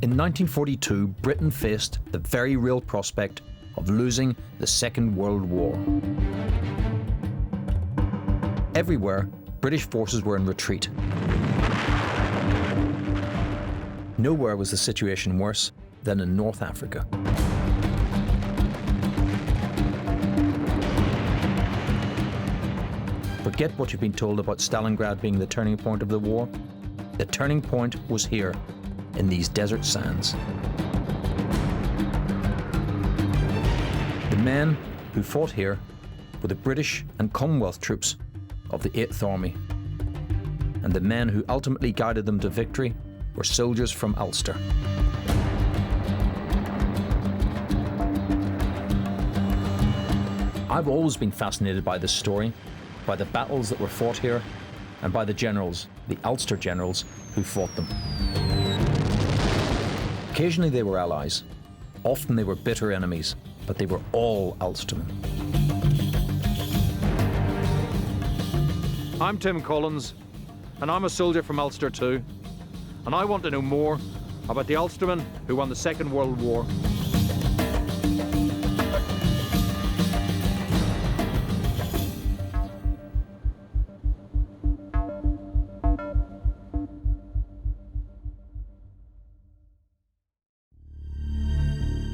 In 1942, Britain faced the very real prospect of losing the Second World War. Everywhere, British forces were in retreat. Nowhere was the situation worse than in North Africa. Forget what you've been told about Stalingrad being the turning point of the war. The turning point was here, in these desert sands. The men who fought here were the British and Commonwealth troops of the 8th Army, and the men who ultimately guided them to victory were soldiers from Ulster. I've always been fascinated by this story, by the battles that were fought here, and by the generals, the Ulster generals, who fought them. Occasionally they were allies, often they were bitter enemies, but they were all Ulstermen. I'm Tim Collins, and I'm a soldier from Ulster too, and I want to know more about the Ulstermen who won the Second World War.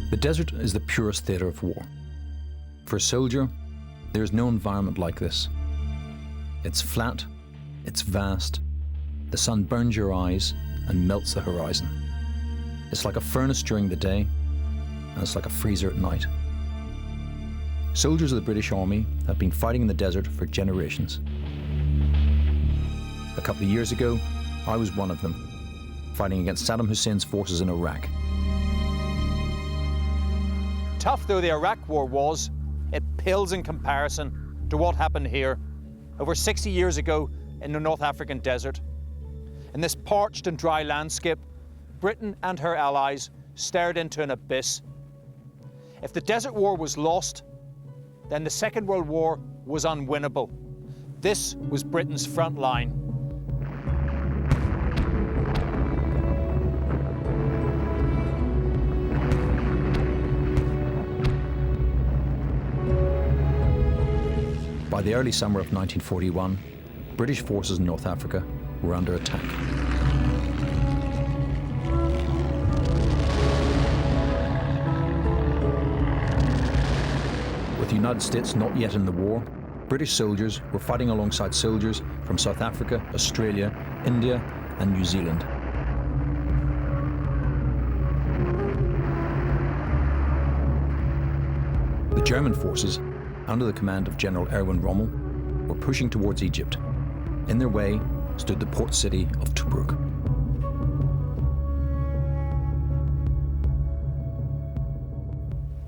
The desert is the purest theatre of war. For a soldier, there is no environment like this. It's flat, it's vast, the sun burns your eyes and melts the horizon. It's like a furnace during the day, and it's like a freezer at night. Soldiers of the British Army have been fighting in the desert for generations. A couple of years ago, I was one of them, fighting against Saddam Hussein's forces in Iraq. Tough though the Iraq War was, it pales in comparison to what happened here over 60 years ago in the North African desert. In this parched and dry landscape, Britain and her allies stared into an abyss. If the Desert War was lost, then the Second World War was unwinnable. This was Britain's front line. By the early summer of 1941, British forces in North Africa were under attack. With the United States not yet in the war, British soldiers were fighting alongside soldiers from South Africa, Australia, India, and New Zealand. The German forces, under the command of General Erwin Rommel, were pushing towards Egypt. In their way stood the port city of Tobruk.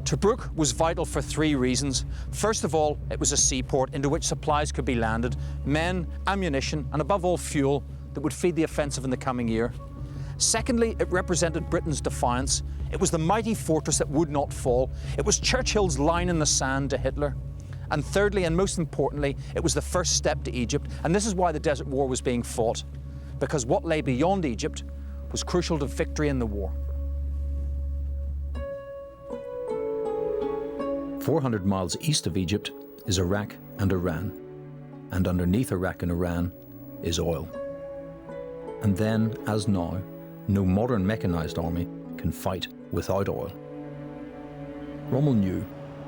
Tobruk was vital for three reasons. First of all, it was a seaport into which supplies could be landed, men, ammunition, and above all fuel that would feed the offensive in the coming year. Secondly, it represented Britain's defiance. It was the mighty fortress that would not fall. It was Churchill's line in the sand to Hitler. And thirdly, and most importantly, it was the first step to Egypt. And this is why the Desert War was being fought, because what lay beyond Egypt was crucial to victory in the war. 400 miles east of Egypt is Iraq and Iran, and underneath Iraq and Iran is oil. And then, as now, no modern mechanized army can fight without oil. Rommel knew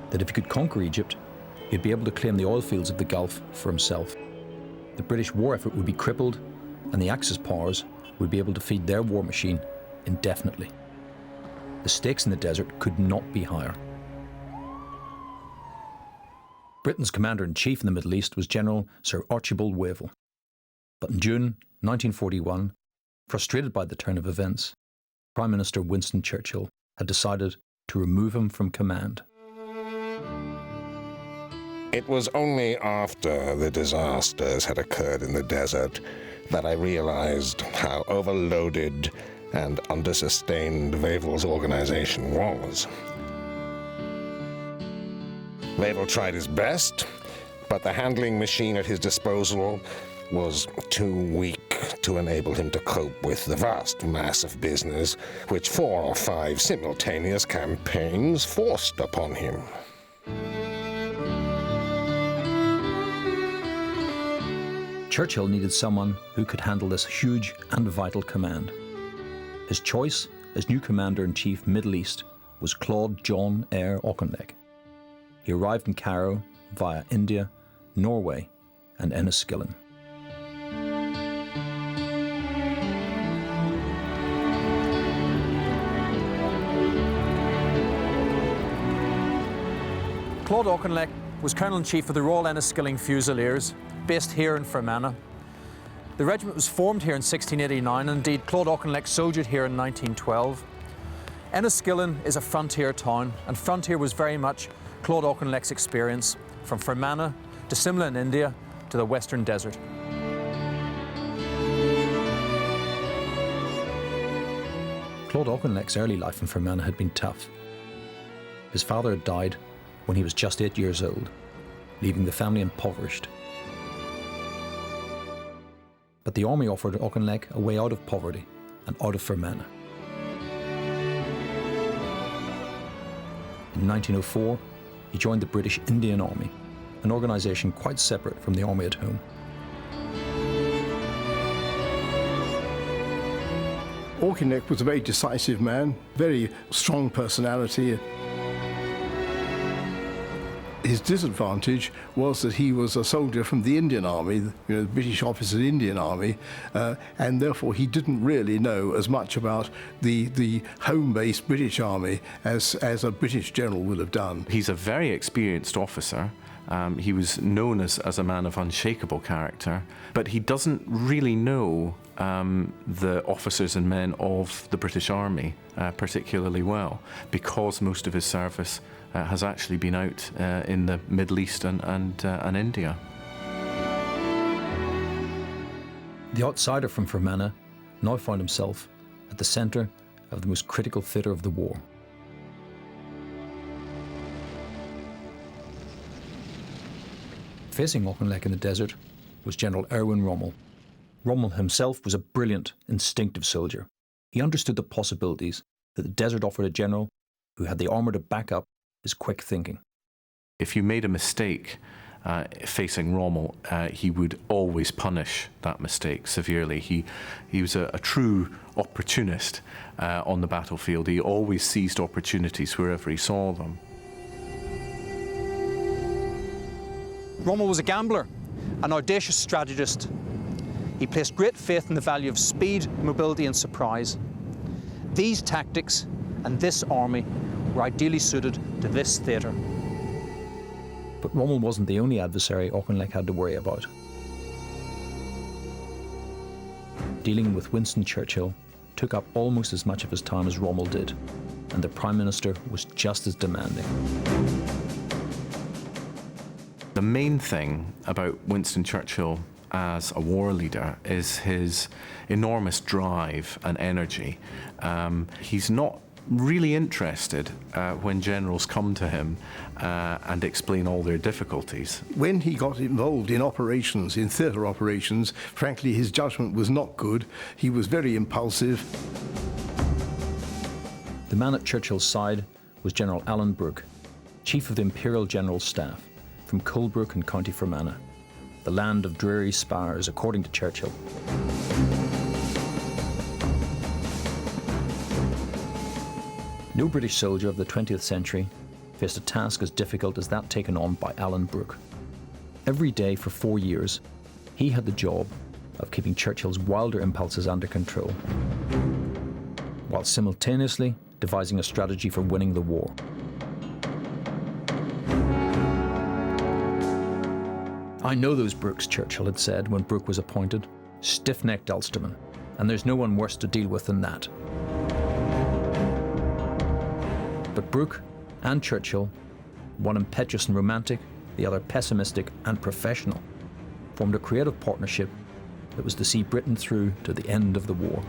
that if he could conquer Egypt, he'd be able to claim the oil fields of the Gulf for himself. The British war effort would be crippled, and the Axis powers would be able to feed their war machine indefinitely. The stakes in the desert could not be higher. Britain's commander-in-chief in the Middle East was General Sir Archibald Wavell. But in June 1941, frustrated by the turn of events, Prime Minister Winston Churchill had decided to remove him from command. It was only after the disasters had occurred in the desert that I realized how overloaded and under-sustained Wavell's organization was. Wavell tried his best, but the handling machine at his disposal was too weak. to enable him to cope with the vast mass of business which 4 or 5 simultaneous campaigns forced upon him. Churchill needed someone who could handle this huge and vital command. His choice as new Commander-in-Chief Middle East was Claude John Eyre Auchinleck. He arrived in Cairo via India, Norway, and Enniskillen. Claude Auchinleck was Colonel-in-Chief of the Royal Enniskillen Fusiliers, based here in Fermanagh. The regiment was formed here in 1689, and indeed Claude Auchinleck soldiered here in 1912. Enniskillen is a frontier town, and frontier was very much Claude Auchinleck's experience, from Fermanagh to Simla in India to the Western Desert. Claude Auchinleck's early life in Fermanagh had been tough. His father had died when he was just 8 years old, leaving the family impoverished. But the army offered Auchinleck a way out of poverty and out of Fermanagh. In 1904, he joined the British Indian Army, an organisation quite separate from the army at home. Auchinleck was a very decisive man, very strong personality. His disadvantage was that he was a soldier from the Indian Army, the British officer's Indian Army, and therefore he didn't really know as much about the home-based British Army as a British general would have done. He's a very experienced officer. He was known as a man of unshakable character, but he doesn't really know the officers and men of the British Army particularly well, because most of his service has actually been out in the Middle East and India. The outsider from Fermanagh now found himself at the centre of the most critical theatre of the war. Facing Auchinleck in the desert was General Erwin Rommel. Rommel himself was a brilliant, instinctive soldier. He understood the possibilities that the desert offered a general who had the armour to back up his quick thinking. If you made a mistake facing Rommel, he would always punish that mistake severely. He was a true opportunist on the battlefield. He always seized opportunities wherever he saw them. Rommel was a gambler, an audacious strategist. He placed great faith in the value of speed, mobility and surprise. These tactics and this army were ideally suited to this theatre. But Rommel wasn't the only adversary Auchinleck had to worry about. Dealing with Winston Churchill took up almost as much of his time as Rommel did, and the Prime Minister was just as demanding. The main thing about Winston Churchill as a war leader is his enormous drive and energy. He's not really interested when generals come to him and explain all their difficulties. When he got involved in operations, in theatre operations, frankly his judgment was not good. He was very impulsive. The man at Churchill's side was General Alan Brooke, Chief of the Imperial General Staff, from Tobruk in County Fermanagh, the land of dreary spars, according to Churchill. No British soldier of the 20th century faced a task as difficult as that taken on by Alan Brooke. Every day for 4 years, he had the job of keeping Churchill's wilder impulses under control, while simultaneously devising a strategy for winning the war. "I know those Brookes," Churchill had said when Brooke was appointed. "Stiff-necked Ulstermen, and there's no one worse to deal with than that." But Brooke and Churchill, one impetuous and romantic, the other pessimistic and professional, formed a creative partnership that was to see Britain through to the end of the war.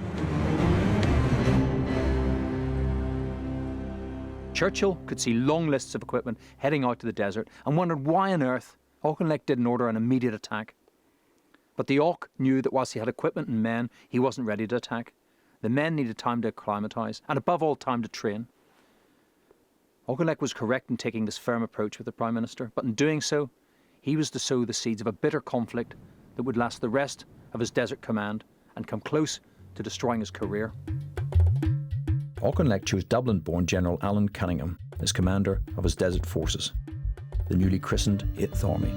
Churchill could see long lists of equipment heading out to the desert and wondered why on earth Auchinleck didn't order an immediate attack. But the Auk knew that whilst he had equipment and men, he wasn't ready to attack. The men needed time to acclimatise, and above all, time to train. Auchinleck was correct in taking this firm approach with the Prime Minister, but in doing so, he was to sow the seeds of a bitter conflict that would last the rest of his desert command and come close to destroying his career. Auchinleck chose Dublin-born General Alan Cunningham as commander of his desert forces, the newly christened 8th Army.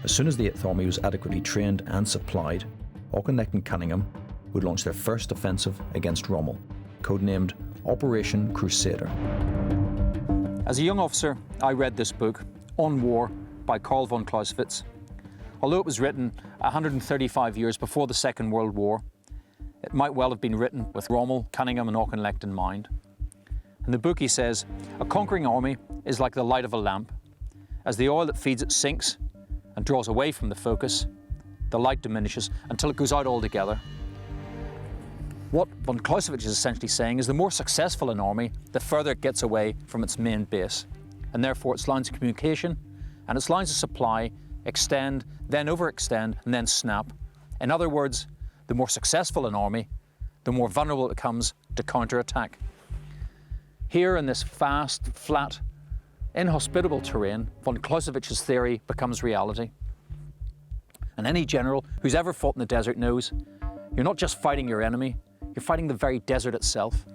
As soon as the 8th Army was adequately trained and supplied, Auchinleck and Cunningham would launch their first offensive against Rommel, codenamed Operation Crusader. As a young officer, I read this book, On War, by Karl von Clausewitz. Although it was written 135 years before the Second World War, it might well have been written with Rommel, Cunningham and Auchinleck in mind. In the book he says, a conquering army is like the light of a lamp. As the oil that feeds it sinks and draws away from the focus, the light diminishes until it goes out altogether. What von Clausewitz is essentially saying is the more successful an army, the further it gets away from its main base, and therefore its lines of communication and its lines of supply extend, then overextend, and then snap. In other words, the more successful an army, the more vulnerable it becomes to counterattack. Here in this vast, flat, inhospitable terrain, von Clausewitz's theory becomes reality. And any general who's ever fought in the desert knows you're not just fighting your enemy, you're fighting the very desert itself.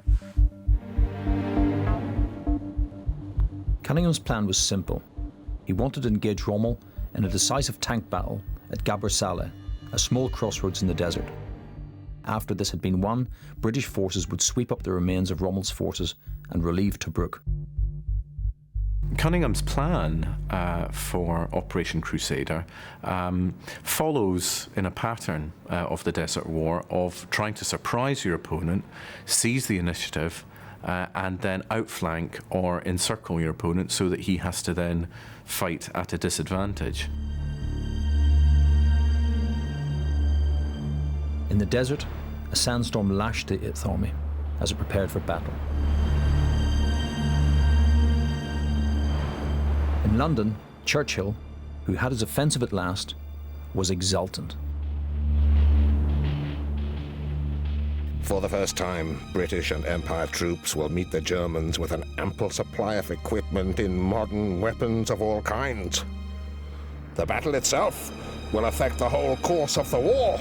Cunningham's plan was simple. He wanted to engage Rommel in a decisive tank battle at Gazala, a small crossroads in the desert. After this had been won, British forces would sweep up the remains of Rommel's forces and relieve Tobruk. Cunningham's plan for Operation Crusader follows in a pattern of the Desert War of trying to surprise your opponent, seize the initiative, and then outflank or encircle your opponent so that he has to then fight at a disadvantage. In the desert, a sandstorm lashed the 8th Army as it prepared for battle. In London, Churchill, who had his offensive at last, was exultant. For the first time, British and Empire troops will meet the Germans with an ample supply of equipment in modern weapons of all kinds. The battle itself will affect the whole course of the war.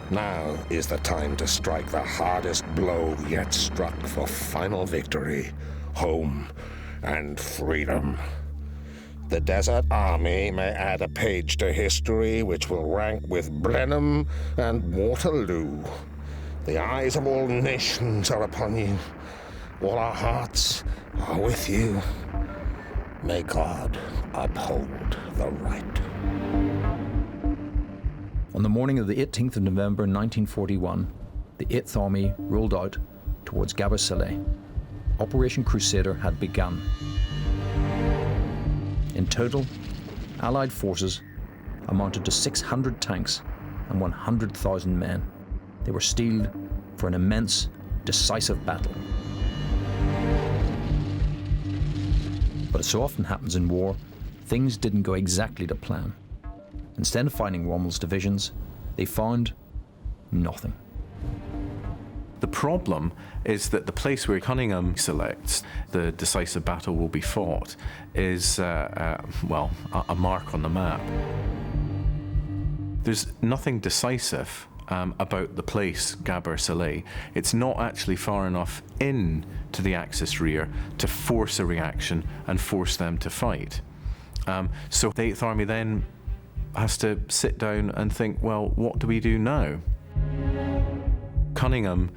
Now is the time to strike the hardest blow yet struck for final victory, home, and freedom. The Desert Army may add a page to history which will rank with Blenheim and Waterloo. The eyes of all nations are upon you. All our hearts are with you. May God uphold the right. On the morning of the 18th of November 1941, the 8th Army rolled out towards Gazala. Operation Crusader had begun. In total, Allied forces amounted to 600 tanks and 100,000 men. They were steeled for an immense, decisive battle. But as so often happens in war, things didn't go exactly to plan. Instead of finding Rommel's divisions, they found nothing. The problem is that the place where Cunningham selects the decisive battle will be fought is, a mark on the map. There's nothing decisive about the place, Gazala. It's not actually far enough in to the Axis rear to force a reaction and force them to fight. So the 8th Army then has to sit down and think, well, what do we do now? Cunningham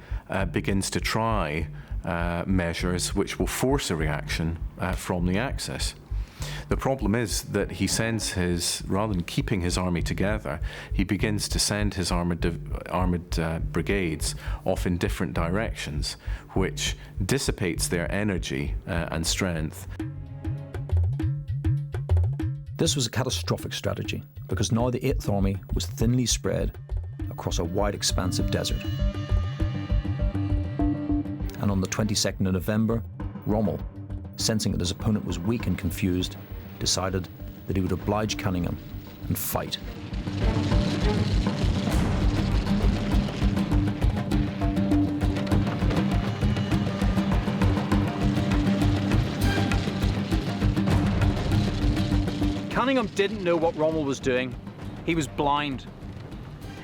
begins to try measures which will force a reaction from the Axis. The problem is that he sends rather than keeping his army together, he begins to send his armoured brigades off in different directions, which dissipates their energy and strength. This was a catastrophic strategy because now the 8th Army was thinly spread across a wide expanse of desert. And on the 22nd of November, Rommel, sensing that his opponent was weak and confused, decided that he would oblige Cunningham and fight. Cunningham didn't know what Rommel was doing. He was blind.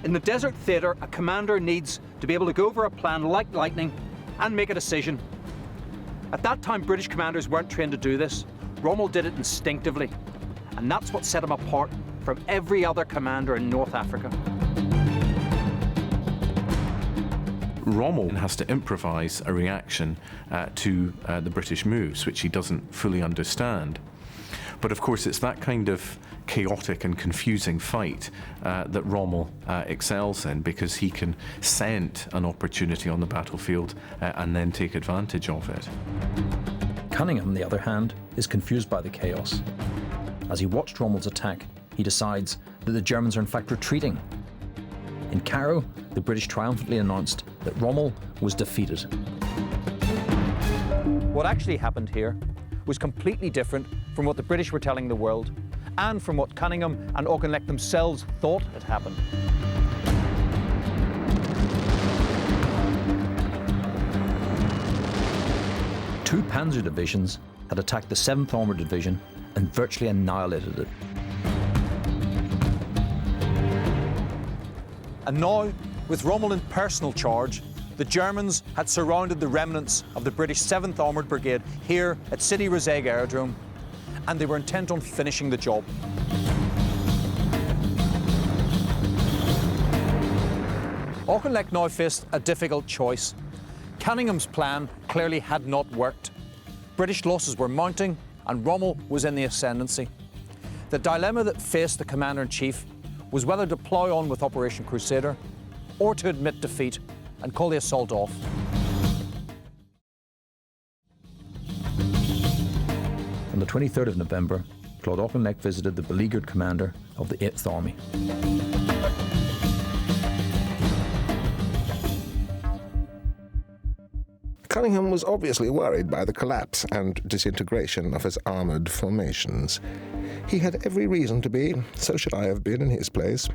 In the desert theatre, a commander needs to be able to go over a plan like lightning and make a decision. At that time, British commanders weren't trained to do this. Rommel did it instinctively, and that's what set him apart from every other commander in North Africa. Rommel has to improvise a reaction to the British moves, which he doesn't fully understand. But of course, it's that kind of chaotic and confusing fight that Rommel excels in, because he can scent an opportunity on the battlefield and then take advantage of it. Cunningham, on the other hand, is confused by the chaos. As he watched Rommel's attack, he decides that the Germans are in fact retreating. In Cairo, the British triumphantly announced that Rommel was defeated. What actually happened here was completely different from what the British were telling the world, and from what Cunningham and Auchinleck themselves thought had happened. Two panzer divisions had attacked the 7th Armoured Division and virtually annihilated it. And now, with Rommel in personal charge, the Germans had surrounded the remnants of the British 7th Armoured Brigade here at Sidi Rezegh Aerodrome, and they were intent on finishing the job. Auchinleck now faced a difficult choice. Cunningham's plan clearly had not worked. British losses were mounting, and Rommel was in the ascendancy. The dilemma that faced the Commander-in-Chief was whether to plough on with Operation Crusader or to admit defeat and call the assault off. On the 23rd of November, Claude Auchinleck visited the beleaguered commander of the 8th Army. Cunningham was obviously worried by the collapse and disintegration of his armoured formations. He had every reason to be, so should I have been in his place.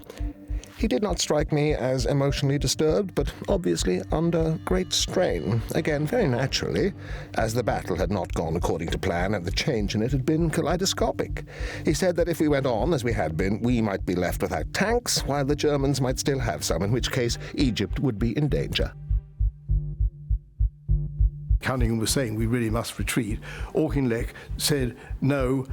He did not strike me as emotionally disturbed, but obviously under great strain, again very naturally, as the battle had not gone according to plan and the change in it had been kaleidoscopic. He said that if we went on as we had been, we might be left without tanks, while the Germans might still have some, in which case Egypt would be in danger. Cunningham was saying we really must retreat. Auchinleck said, no,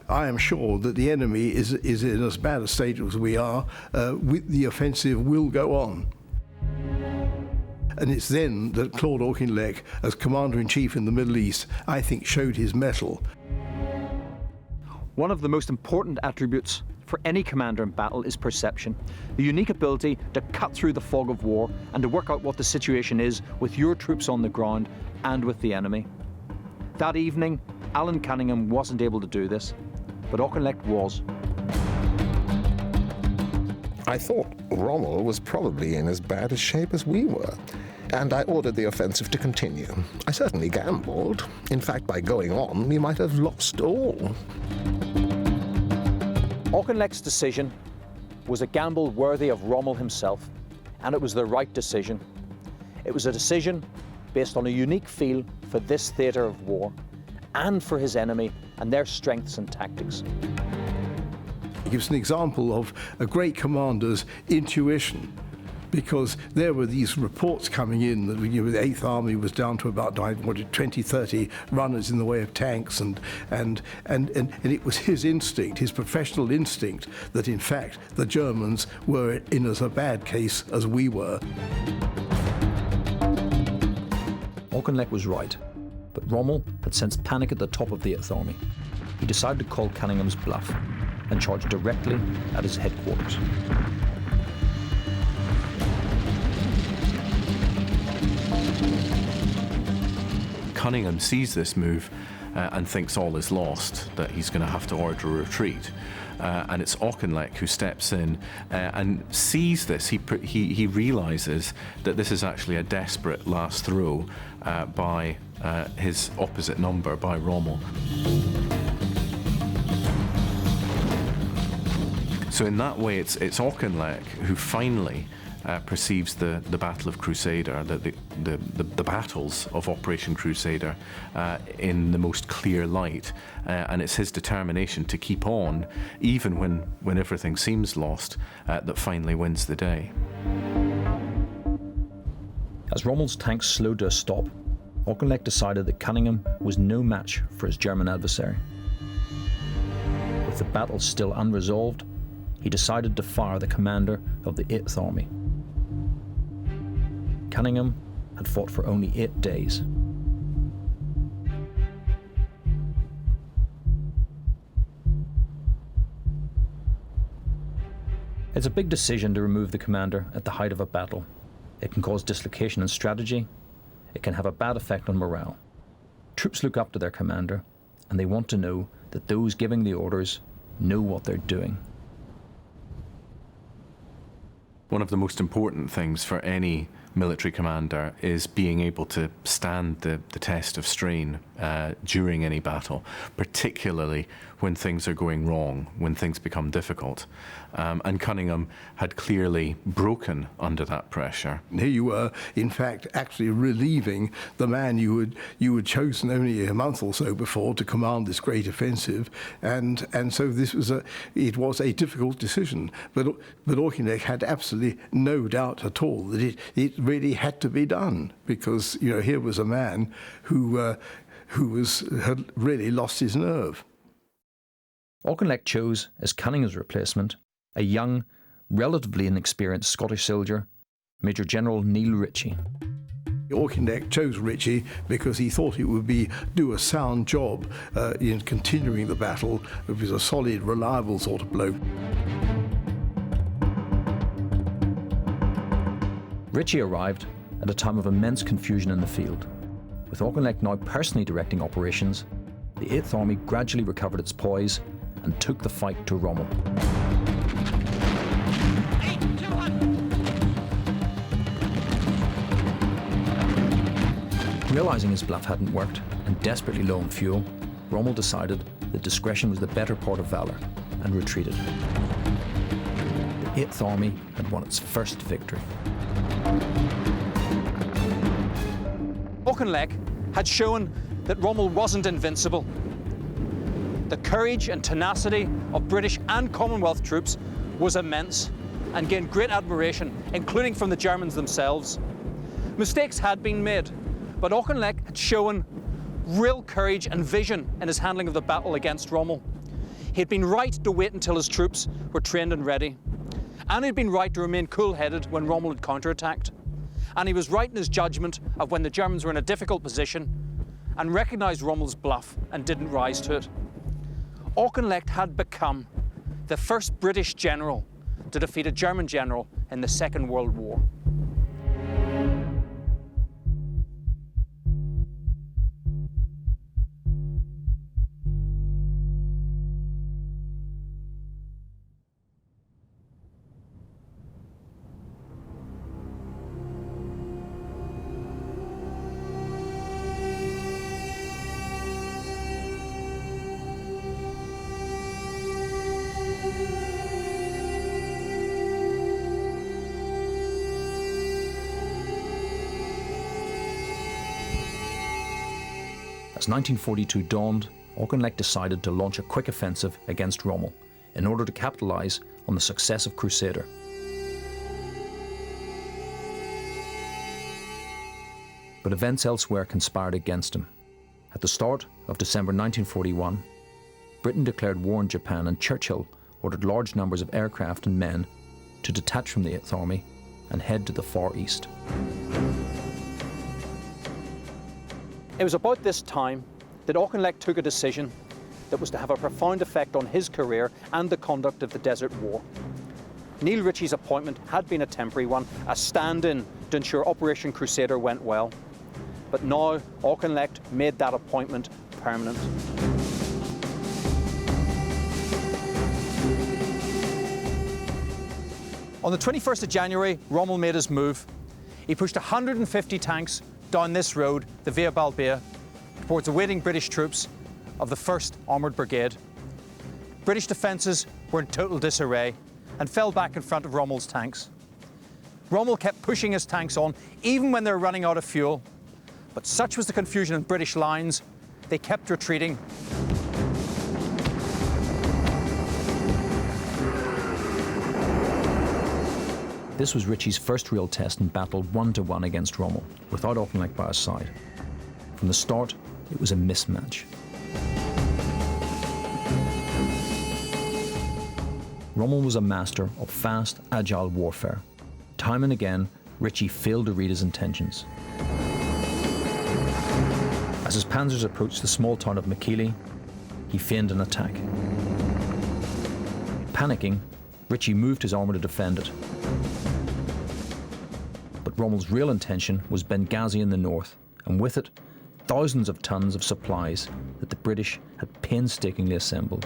I am sure that the enemy is in as bad a state as we are. The offensive will go on. And it's then that Claude Auchinleck, as Commander-in-Chief in the Middle East, I think showed his mettle. One of the most important attributes for any commander in battle is perception, the unique ability to cut through the fog of war and to work out what the situation is with your troops on the ground and with the enemy. That evening, Alan Cunningham wasn't able to do this, but Auchinleck was. I thought Rommel was probably in as bad a shape as we were, and I ordered the offensive to continue. I certainly gambled. In fact, by going on, we might have lost all. Auchinleck's decision was a gamble worthy of Rommel himself, and it was the right decision. It was a decision based on a unique feel for this theatre of war and for his enemy and their strengths and tactics. He gives an example of a great commander's intuition, because there were these reports coming in that the 8th Army was down to about 20, 30 runners in the way of tanks, and it was his instinct, his professional instinct, that in fact the Germans were in as a bad case as we were. Auchinleck was right, but Rommel had sensed panic at the top of the 8th Army. He decided to call Cunningham's bluff and charge directly at his headquarters. Cunningham sees this move and thinks all is lost, that he's going to have to order a retreat. And it's Auchinleck who steps in and sees this. He realizes that this is actually a desperate last throw by his opposite number, by Rommel. So in that way, it's Auchinleck who finally perceives the Battle of Crusader, the battles of Operation Crusader, in the most clear light, and it's his determination to keep on, even when everything seems lost, that finally wins the day. As Rommel's tanks slowed to a stop, Auchinleck decided that Cunningham was no match for his German adversary. With the battle still unresolved, he decided to fire the commander of the 8th Army. Cunningham had fought for only 8 days. It's a big decision to remove the commander at the height of a battle. It can cause dislocation in strategy. It can have a bad effect on morale. Troops look up to their commander, and they want to know that those giving the orders know what they're doing. One of the most important things for any military commander is being able to stand the test of strain during any battle, particularly when things are going wrong, when things become difficult. And Cunningham had clearly broken under that pressure. Here you were, in fact, actually relieving the man you had chosen only a month or so before to command this great offensive, and so this was it was a difficult decision. But Auchinleck had absolutely no doubt at all that it really had to be done, because here was a man who had really lost his nerve. Auchinleck chose as Cunningham's replacement a young, relatively inexperienced Scottish soldier, Major General Neil Ritchie. Auchinleck chose Ritchie because he thought it would do a sound job in continuing the battle. It was a solid, reliable sort of bloke. Ritchie arrived at a time of immense confusion in the field. With Auchinleck now personally directing operations, the 8th Army gradually recovered its poise and took the fight to Rommel. Realising his bluff hadn't worked and desperately low on fuel, Rommel decided that discretion was the better part of valour and retreated. The 8th Army had won its first victory. Auchinleck had shown that Rommel wasn't invincible. The courage and tenacity of British and Commonwealth troops was immense and gained great admiration, including from the Germans themselves. Mistakes had been made, but Auchinleck had shown real courage and vision in his handling of the battle against Rommel. He'd been right to wait until his troops were trained and ready. And he'd been right to remain cool-headed when Rommel had counterattacked. And he was right in his judgment of when the Germans were in a difficult position and recognised Rommel's bluff and didn't rise to it. Auchinleck had become the first British general to defeat a German general in the Second World War. As 1942 dawned, Auchinleck decided to launch a quick offensive against Rommel in order to capitalise on the success of Crusader. But events elsewhere conspired against him. At the start of December 1941, Britain declared war on Japan, and Churchill ordered large numbers of aircraft and men to detach from the 8th Army and head to the Far East. It was about this time that Auchinleck took a decision that was to have a profound effect on his career and the conduct of the Desert War. Neil Ritchie's appointment had been a temporary one, a stand-in to ensure Operation Crusader went well. But now Auchinleck made that appointment permanent. On the 21st of January, Rommel made his move. He pushed 150 tanks down this road, the Via Balbia, towards the waiting British troops of the 1st Armoured Brigade. British defences were in total disarray. and fell back in front of Rommel's tanks. Rommel kept pushing his tanks on, even when they were running out of fuel. But such was the confusion in British lines, they kept retreating. This was Ritchie's first real test in battle 1-to-1 against Rommel, without Auchinleck by his side. From the start, it was a mismatch. Rommel was a master of fast, agile warfare. Time and again, Ritchie failed to read his intentions. As his panzers approached the small town of Mekili, he feigned an attack. Panicking, Ritchie moved his armour to defend it. But Rommel's real intention was Benghazi in the north, and with it, thousands of tons of supplies that the British had painstakingly assembled.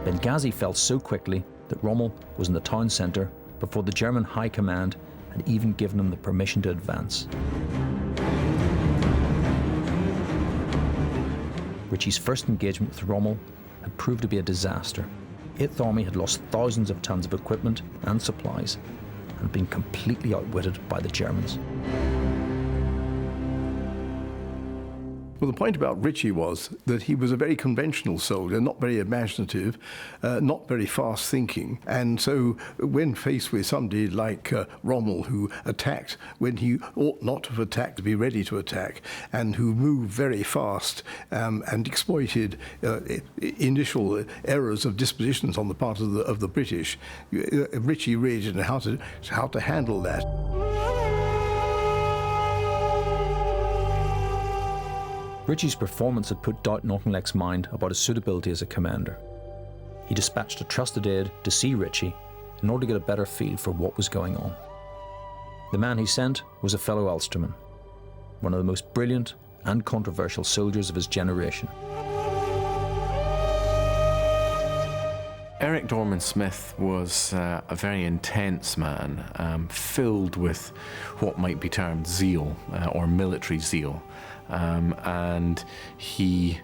Benghazi fell so quickly that Rommel was in the town centre before the German High Command had even given him the permission to advance. Ritchie's first engagement with Rommel had proved to be a disaster. 8th Army had lost thousands of tons of equipment and supplies and been completely outwitted by the Germans. Well, the point about Ritchie was that he was a very conventional soldier, not very imaginative, not very fast-thinking. And so when faced with somebody like Rommel, who attacked when he ought not to have attacked, to be ready to attack, and who moved very fast and exploited initial errors of dispositions on the part of the British, Ritchie really didn't know how to handle that. Ritchie's performance had put doubt in Auchinleck's mind about his suitability as a commander. He dispatched a trusted aide to see Ritchie in order to get a better feel for what was going on. The man he sent was a fellow Ulsterman, one of the most brilliant and controversial soldiers of his generation. Eric Dorman-Smith was a very intense man, filled with what might be termed zeal, or military zeal. And he,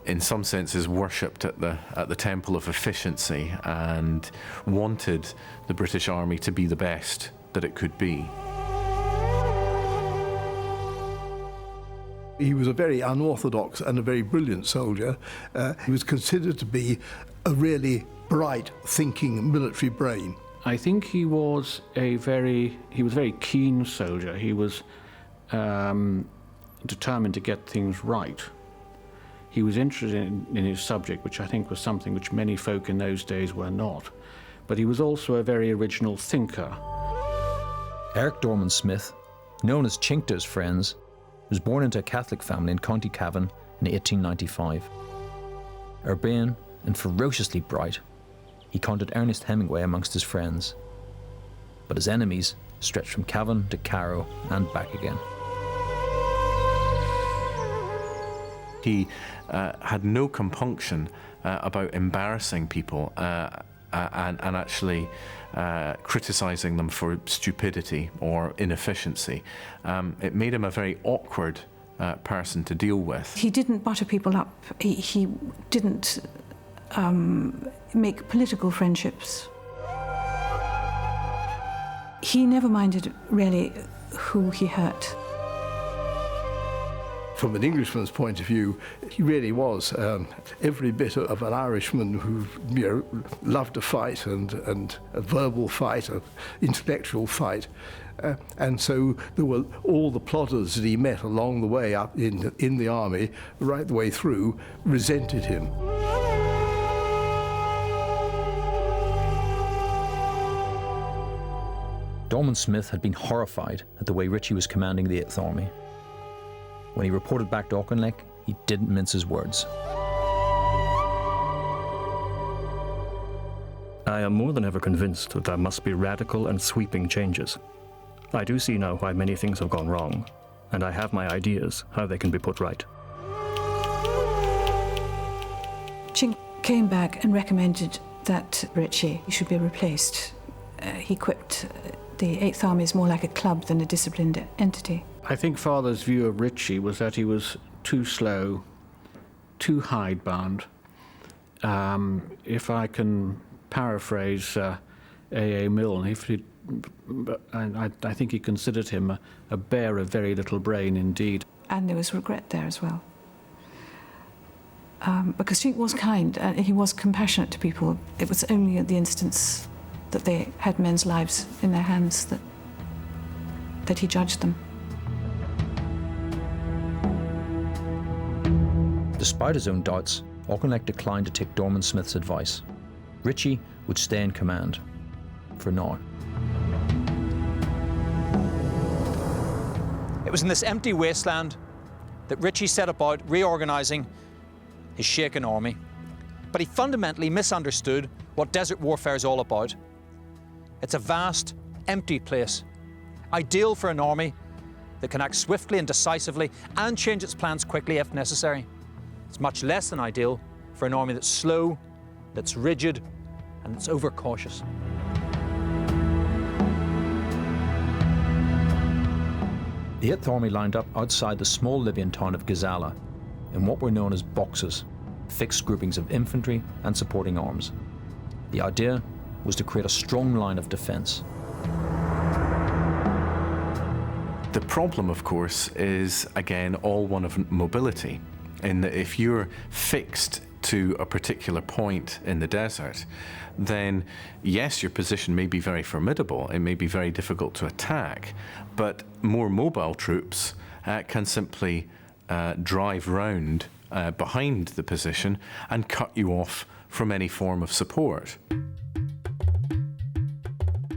in some senses, worshipped at the temple of efficiency and wanted the British Army to be the best that it could be. He was a very unorthodox and a very brilliant soldier. He was considered to be a really bright, thinking military brain. I think he was a very keen soldier. He was determined to get things right. He was interested in his subject, which I think was something which many folk in those days were not. But he was also a very original thinker. Eric Dorman-Smith, known as Chink to his friends, was born into a Catholic family in County Cavan in 1895. Urbane and ferociously bright, he counted Ernest Hemingway amongst his friends. But his enemies stretched from Cavan to Carrow and back again. He had no compunction about embarrassing people and actually criticising them for stupidity or inefficiency. It made him a very awkward person to deal with. He didn't butter people up. He didn't make political friendships. He never minded really who he hurt. From an Englishman's point of view, he really was every bit of an Irishman who loved to fight and a verbal fight, an intellectual fight. And so there were all the plodders that he met along the way up in the army, right the way through, resented him. Dorman-Smith had been horrified at the way Ritchie was commanding the 8th Army. When he reported back to Auchinleck, he didn't mince his words. I am more than ever convinced that there must be radical and sweeping changes. I do see now why many things have gone wrong, and I have my ideas how they can be put right. Chink came back and recommended that Ritchie should be replaced. He quipped, the 8th Army is more like a club than a disciplined entity. I think Father's view of Ritchie was that he was too slow, too hidebound. If I can paraphrase A.A. Milne, I think he considered him a bear of very little brain indeed. And there was regret there as well. Because Chink was kind, and he was compassionate to people. It was only at the instance that they had men's lives in their hands that he judged them. Despite his own doubts, Auchinleck declined to take Dorman Smith's advice. Ritchie would stay in command, for now. It was in this empty wasteland that Ritchie set about reorganising his shaken army. But he fundamentally misunderstood what desert warfare is all about. It's a vast, empty place, ideal for an army that can act swiftly and decisively and change its plans quickly if necessary. It's much less than ideal for an army that's slow, that's rigid, and that's overcautious. The 8th Army lined up outside the small Libyan town of Gazala in what were known as boxes, fixed groupings of infantry and supporting arms. The idea was to create a strong line of defence. The problem, of course, is again all one of mobility, in that if you're fixed to a particular point in the desert, then yes, your position may be very formidable, it may be very difficult to attack, but more mobile troops can simply drive round behind the position and cut you off from any form of support.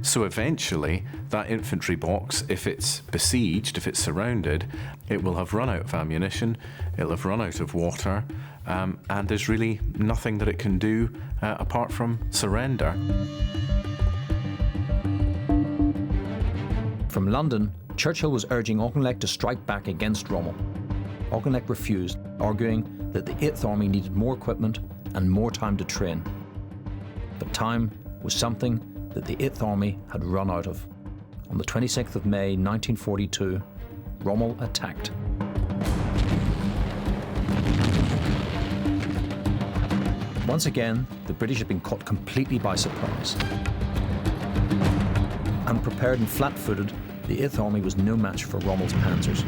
So eventually, that infantry box, if it's besieged, if it's surrounded, it will have run out of ammunition, it'll have run out of water, and there's really nothing that it can do apart from surrender. From London, Churchill was urging Auchinleck to strike back against Rommel. Auchinleck refused, arguing that the 8th Army needed more equipment and more time to train. But time was something that the 8th Army had run out of. On the 26th of May 1942, Rommel attacked. Once again, the British had been caught completely by surprise. Unprepared and flat-footed, the 8th Army was no match for Rommel's panzers.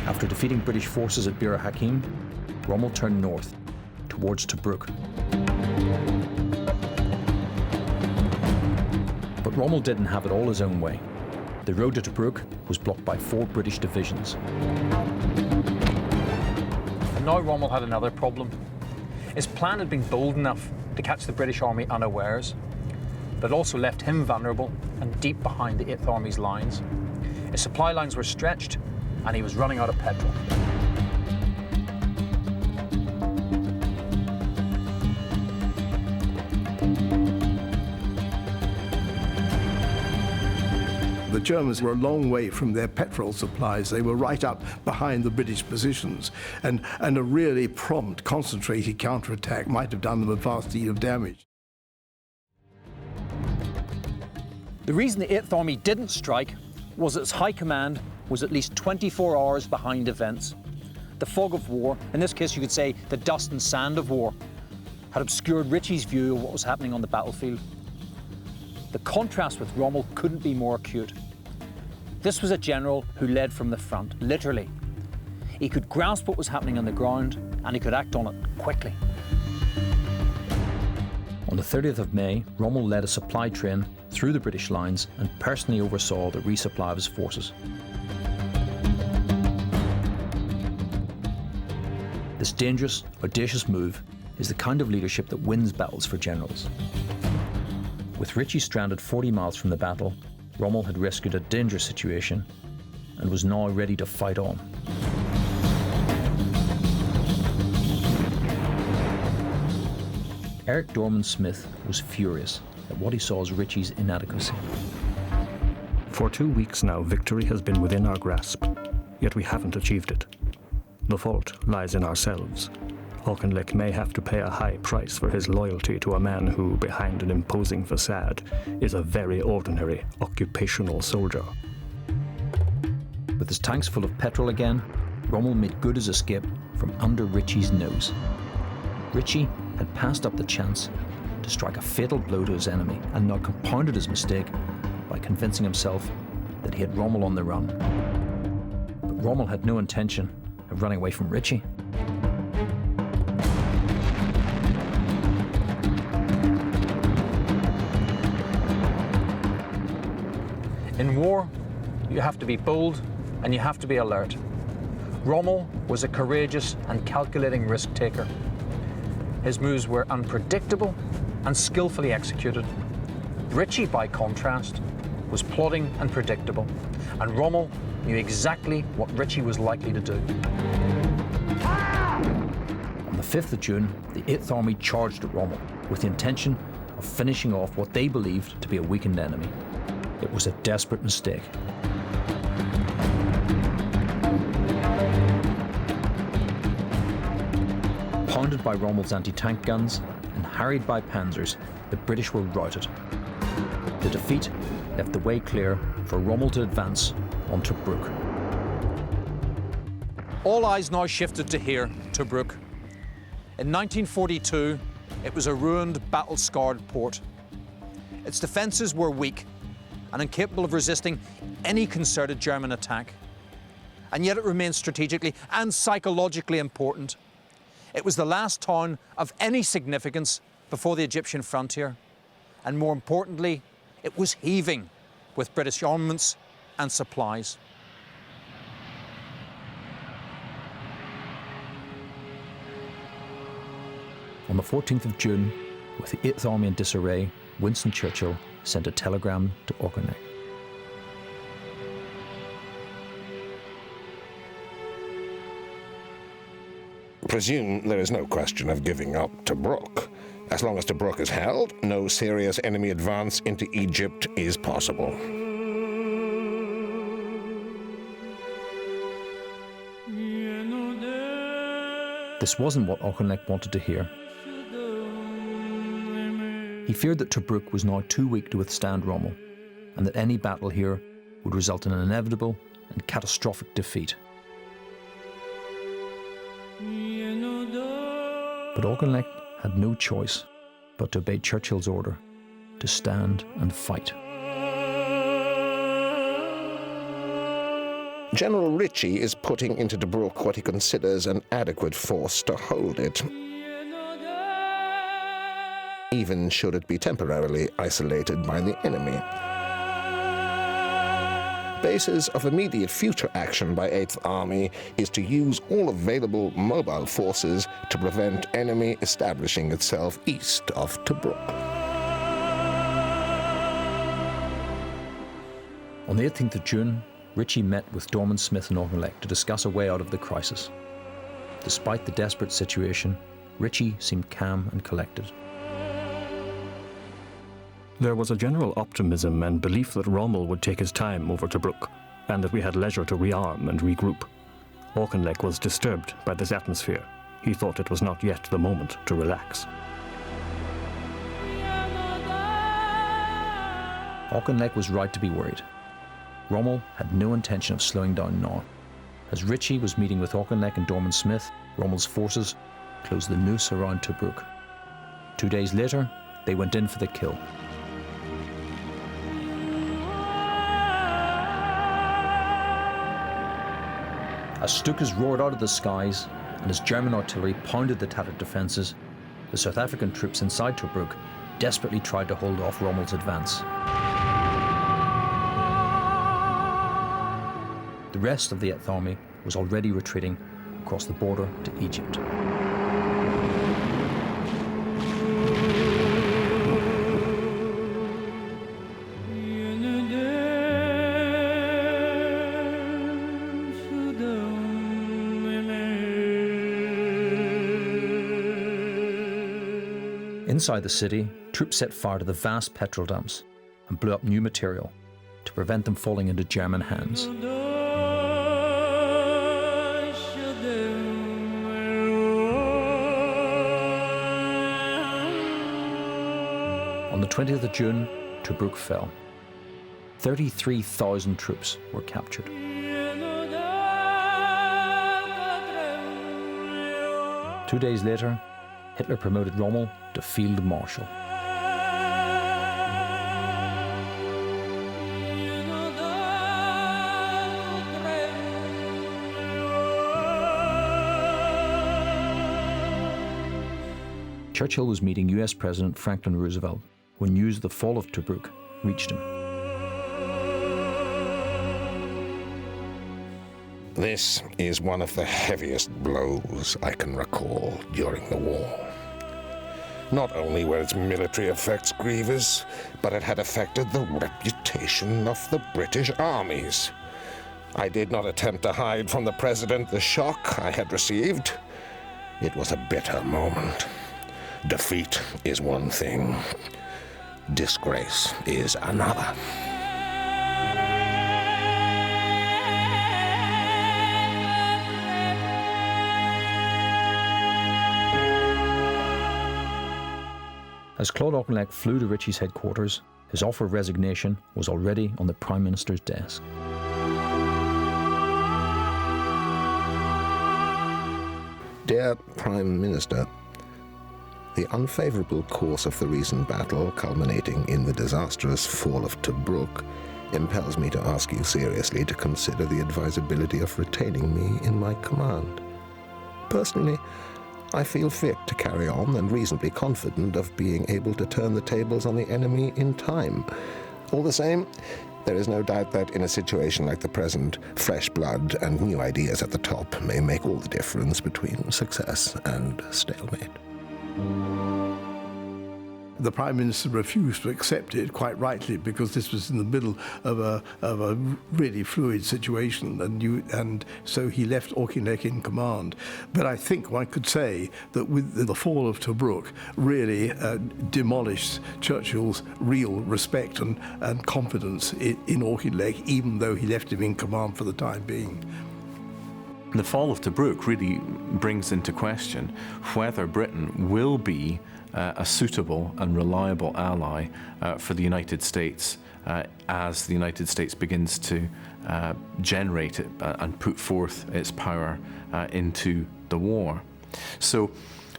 After defeating British forces at Bir Hakeim, Rommel turned north, towards Tobruk. But Rommel didn't have it all his own way. The road to Tobruk was blocked by 4 British divisions. And now Rommel had another problem. His plan had been bold enough to catch the British Army unawares, but also left him vulnerable and deep behind the 8th Army's lines. His supply lines were stretched, and he was running out of petrol. The Germans were a long way from their petrol supplies. They were right up behind the British positions, and a really prompt, concentrated counterattack might have done them a vast deal of damage. The reason the 8th Army didn't strike was that its high command was at least 24 hours behind events. The fog of war, in this case you could say the dust and sand of war, had obscured Ritchie's view of what was happening on the battlefield. The contrast with Rommel couldn't be more acute. This was a general who led from the front, literally. He could grasp what was happening on the ground, and he could act on it quickly. On the 30th of May, Rommel led a supply train through the British lines and personally oversaw the resupply of his forces. This dangerous, audacious move is the kind of leadership that wins battles for generals. With Ritchie stranded 40 miles from the battle, Rommel had rescued a dangerous situation and was now ready to fight on. Eric Dorman Smith was furious at what he saw as Ritchie's inadequacy. For 2 weeks now, victory has been within our grasp, yet we haven't achieved it. The fault lies in ourselves. Auchinleck may have to pay a high price for his loyalty to a man who, behind an imposing facade, is a very ordinary occupational soldier. With his tanks full of petrol again, Rommel made good his escape from under Ritchie's nose. Ritchie had passed up the chance to strike a fatal blow to his enemy and now compounded his mistake by convincing himself that he had Rommel on the run. But Rommel had no intention of running away from Ritchie. In war, you have to be bold and you have to be alert. Rommel was a courageous and calculating risk-taker. His moves were unpredictable and skillfully executed. Ritchie, by contrast, was plodding and predictable, and Rommel knew exactly what Ritchie was likely to do. On the 5th of June, the 8th Army charged at Rommel with the intention of finishing off what they believed to be a weakened enemy. It was a desperate mistake. Pounded by Rommel's anti-tank guns and harried by panzers, the British were routed. The defeat left the way clear for Rommel to advance on Tobruk. All eyes now shifted to here, Tobruk. In 1942, it was a ruined, battle-scarred port. Its defences were weak and incapable of resisting any concerted German attack. And yet it remained strategically and psychologically important. It was the last town of any significance before the Egyptian frontier. And more importantly, it was heaving with British armaments and supplies. On the 14th of June, with the 8th Army in disarray, Winston Churchill sent a telegram to Auchinleck. Presume there is no question of giving up Tobruk. As long as Tobruk is held, no serious enemy advance into Egypt is possible. This wasn't what Auchinleck wanted to hear. He feared that Tobruk was now too weak to withstand Rommel, and that any battle here would result in an inevitable and catastrophic defeat. But Auchinleck had no choice but to obey Churchill's order to stand and fight. General Ritchie is putting into Tobruk what he considers an adequate force to hold it, even should it be temporarily isolated by the enemy. Basis of immediate future action by 8th Army is to use all available mobile forces to prevent enemy establishing itself east of Tobruk. On the 18th of June, Ritchie met with Dorman Smith and Auchinleck to discuss a way out of the crisis. Despite the desperate situation, Ritchie seemed calm and collected. There was a general optimism and belief that Rommel would take his time over Tobruk, and that we had leisure to rearm and regroup. Auchinleck was disturbed by this atmosphere. He thought it was not yet the moment to relax. Auchinleck was right to be worried. Rommel had no intention of slowing down now. As Ritchie was meeting with Auchinleck and Dorman Smith, Rommel's forces closed the noose around Tobruk. 2 days later, they went in for the kill. As Stukas roared out of the skies and as German artillery pounded the tattered defences, the South African troops inside Tobruk desperately tried to hold off Rommel's advance. The rest of the 8th Army was already retreating across the border to Egypt. Inside the city, troops set fire to the vast petrol dumps and blew up new material to prevent them falling into German hands. On the 20th of June, Tobruk fell. 33,000 troops were captured. 2 days later, Hitler promoted Rommel to Field Marshal. Churchill was meeting US President Franklin Roosevelt when news of the fall of Tobruk reached him. This is one of the heaviest blows I can recall during the war. Not only were its military effects grievous, but it had affected the reputation of the British armies. I did not attempt to hide from the President the shock I had received. It was a bitter moment. Defeat is one thing. Disgrace is another. As Claude Auchinleck flew to Ritchie's headquarters, his offer of resignation was already on the Prime Minister's desk. Dear Prime Minister, the unfavourable course of the recent battle, culminating in the disastrous fall of Tobruk, impels me to ask you seriously to consider the advisability of retaining me in my command. Personally, I feel fit to carry on and reasonably confident of being able to turn the tables on the enemy in time. All the same, there is no doubt that in a situation like the present, fresh blood and new ideas at the top may make all the difference between success and stalemate. The Prime Minister refused to accept it, quite rightly, because this was in the middle of a really fluid situation, and so he left Auchinleck in command. But I think one could say that with the fall of Tobruk really demolished Churchill's real respect and confidence in Auchinleck, even though he left him in command for the time being. The fall of Tobruk really brings into question whether Britain will be a suitable and reliable ally for the United States as the United States begins to generate it, and put forth its power into the war. So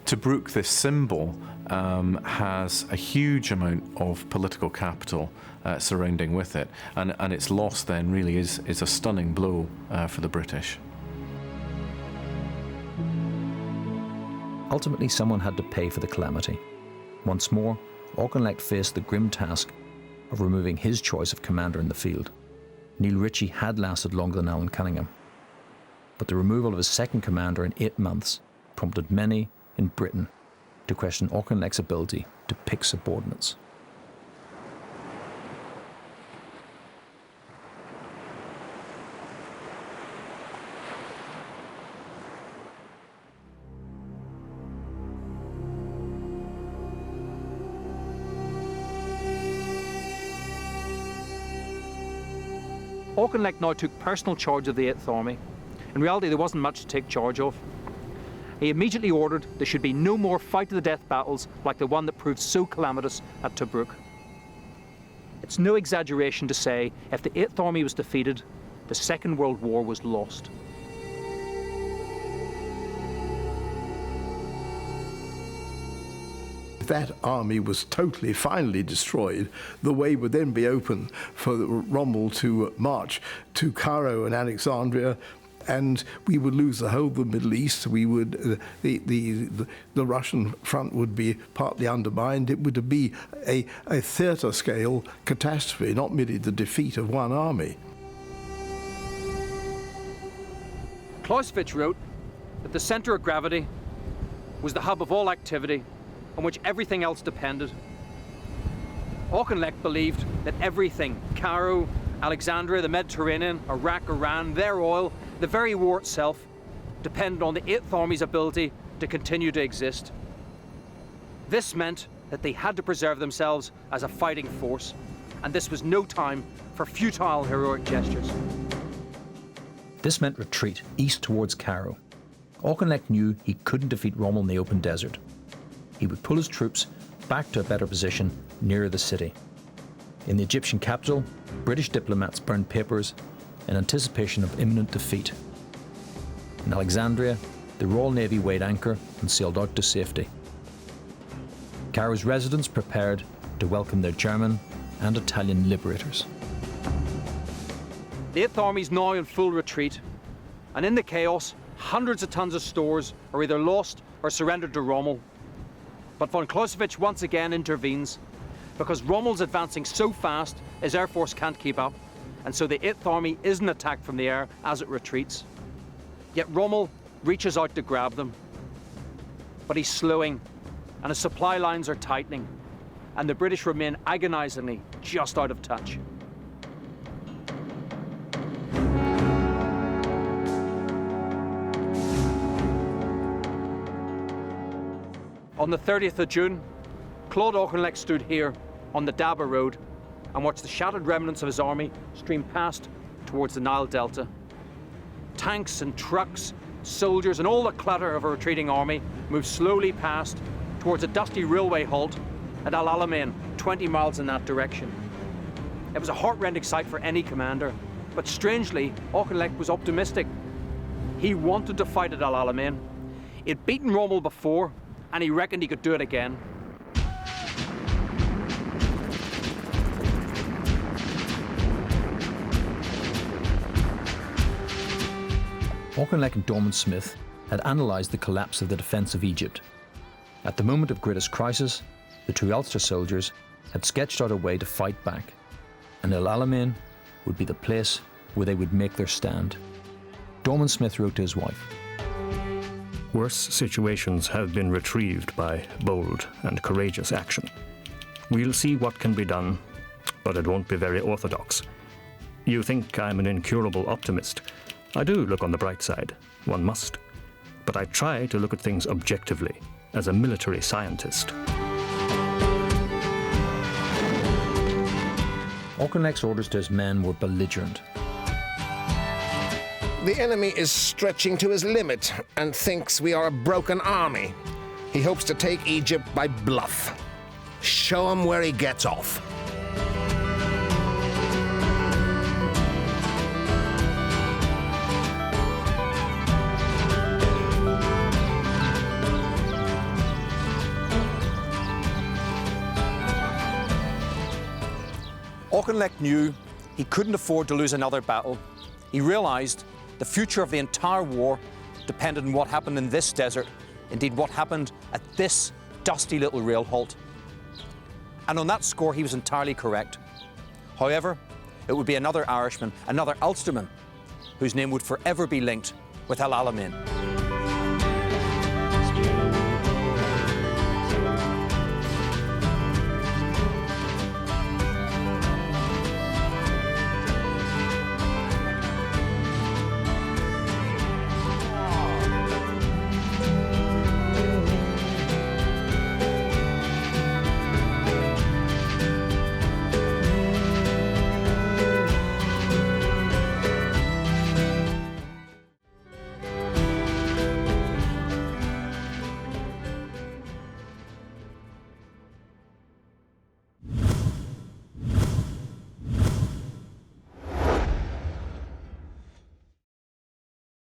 Tobruk, this symbol, has a huge amount of political capital surrounding with it, and its loss then really is a stunning blow for the British. Ultimately, someone had to pay for the calamity. Once more, Auchinleck faced the grim task of removing his choice of commander in the field. Neil Ritchie had lasted longer than Alan Cunningham, but the removal of his second commander in 8 months prompted many in Britain to question Auchinleck's ability to pick subordinates. Auchinleck now took personal charge of the 8th Army. In reality, there wasn't much to take charge of. He immediately ordered there should be no more fight-to-the-death battles like the one that proved so calamitous at Tobruk. It's no exaggeration to say if the 8th Army was defeated, the Second World War was lost. If that army was totally, finally destroyed, the way would then be open for Rommel to march to Cairo and Alexandria, and we would lose the whole of the Middle East. We would the Russian front would be partly undermined. It would be a theatre-scale catastrophe, not merely the defeat of one army. Clausewitz wrote that the centre of gravity was the hub of all activity on which everything else depended. Auchinleck believed that everything, Cairo, Alexandria, the Mediterranean, Iraq, Iran, their oil, the very war itself, depended on the 8th Army's ability to continue to exist. This meant that they had to preserve themselves as a fighting force, and this was no time for futile heroic gestures. This meant retreat east towards Cairo. Auchinleck knew he couldn't defeat Rommel in the open desert. He would pull his troops back to a better position nearer the city. In the Egyptian capital, British diplomats burned papers in anticipation of imminent defeat. In Alexandria, the Royal Navy weighed anchor and sailed out to safety. Cairo's residents prepared to welcome their German and Italian liberators. The Eighth Army's now in full retreat, and in the chaos, hundreds of tons of stores are either lost or surrendered to Rommel. But von Clausewitz once again intervenes, because Rommel's advancing so fast his air force can't keep up, and so the Eighth Army isn't attacked from the air as it retreats. Yet Rommel reaches out to grab them, but he's slowing, and his supply lines are tightening, and the British remain agonizingly just out of touch. On the 30th of June, Claude Auchinleck stood here on the Daba Road and watched the shattered remnants of his army stream past towards the Nile Delta. Tanks and trucks, soldiers and all the clutter of a retreating army moved slowly past towards a dusty railway halt at Alamein, 20 miles in that direction. It was a heart-rending sight for any commander, but strangely, Auchinleck was optimistic. He wanted to fight at Alamein. He'd beaten Rommel before, and he reckoned he could do it again. Auchinleck and Dorman Smith had analysed the collapse of the defence of Egypt. At the moment of greatest crisis, the two Ulster soldiers had sketched out a way to fight back, and El Alamein would be the place where they would make their stand. Dorman Smith wrote to his wife, Worse situations have been retrieved by bold and courageous action. We'll see what can be done, but it won't be very orthodox. You think I'm an incurable optimist. I do look on the bright side. One must. But I try to look at things objectively, as a military scientist. Auchinleck's orders to his men were belligerent. The enemy is stretching to his limit and thinks we are a broken army. He hopes to take Egypt by bluff. Show him where he gets off. Auchinleck knew he couldn't afford to lose another battle. He realised the future of the entire war depended on what happened in this desert, indeed what happened at this dusty little rail halt. And on that score, he was entirely correct. However, it would be another Irishman, another Ulsterman, whose name would forever be linked with El Alamein.